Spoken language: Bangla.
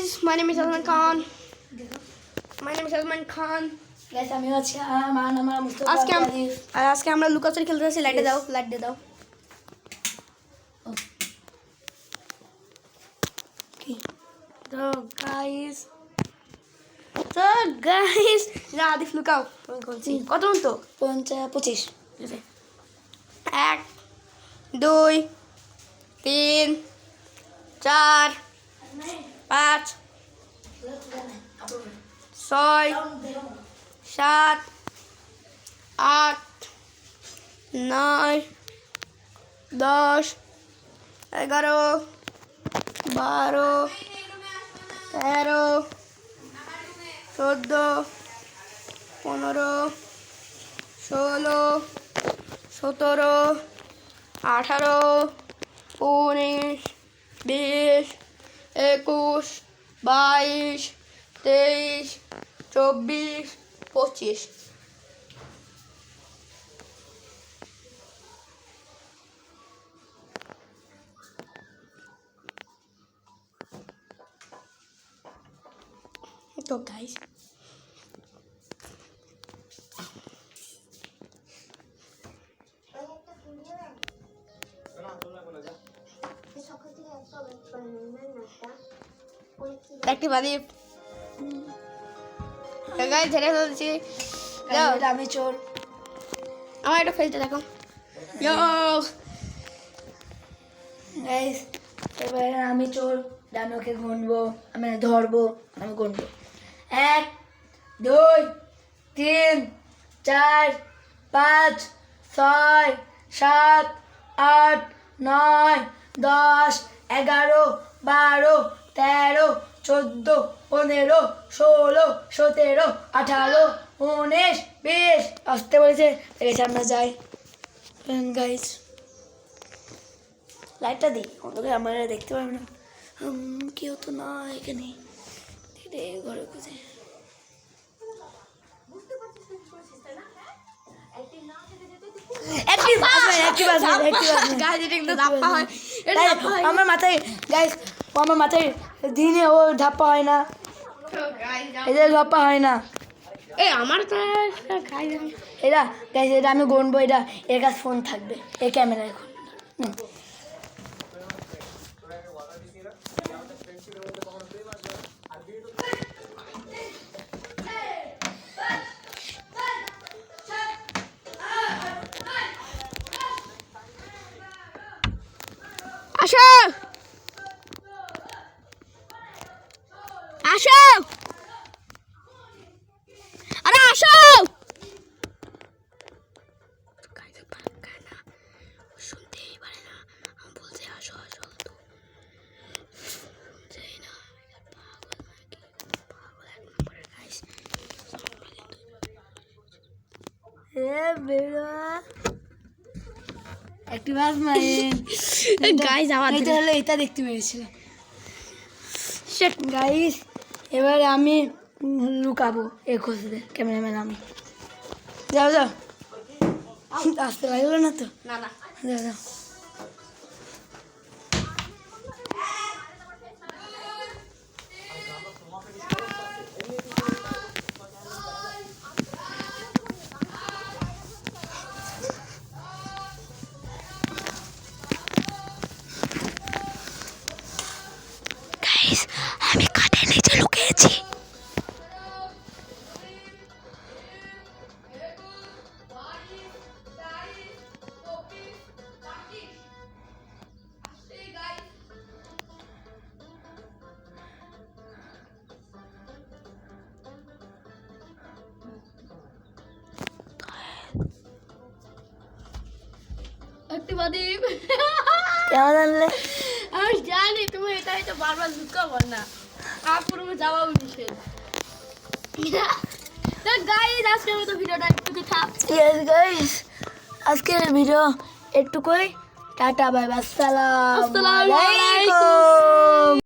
guys, my name is Salman Khan. My name is Salman Khan. Guys, আমি আজকে আমার নাম মুস্তাফা আজকে আমরা লুকাচুরি খেলতে যাচ্ছি। লাইটে দাও, লাইট দিয়ে দাও। তো গাইস আদিফ লুকাও বলছি কত তো 25 1 2 3 4 5 6 7 8 9 10 11 12 13 14 15 16 17 18 19 20 21 22 23 24 25 তো গাইস একটি বাদি গাইস ছেড়ে ফেলছি আমি চোর আমার একটা ফেলতে দেখো ইয়ো গাইস এবারে আমি চোর ডানোকে গুনবো আমি ধরবো আমি গুনবো 1 2 3 4 5 6 7 8 9 10 11 12 13 14 15 16 17 18 19 20 আসতে বলেছে এসে আমরা যাই গাইস লাইটটা দিই ওদেরকে আমরা দেখতে পারবো না কেউ তো না এখানে ঘরে খুঁজে আমার মাথায় গাইস আমার মাথায় দিনে ও ধাপ্পা হয় না এদের ধাপ্পা হয় না আমার তো এরা গাইস এটা আমি গুনবো এটা এর কাছে ফোন থাকবে এই ক্যামেরা এখন আসো আসো আরে আসো শুনতেই পারে না আমি বলছি আসো আসো তো যাই না পাগল এক নম্বরের গাইস বেড়া একটি মাছ মাইন গাইস আমার এটা হলো এটা দেখতে পেরেছিল গাইস এবারে আমি লুকাবো এ খুঁজতে ক্যামেরাম্যান আমি যাও যাও আসতে পারলো না তো না না যাও যাও আমি কাঠের নিচে লুকিয়েছি একটি বাদি কেমন জানলে আমি জানি তুমি এটাই তো বারবার লুকাবো না কাপুরমে যাওয়া নিষেধ তো গাইস আজকের মতো ভিডিওটা একটু দেখা গাইস আজকের ভিডিও একটু কই টাটা বাই বাই আসসালামু আলাইকুম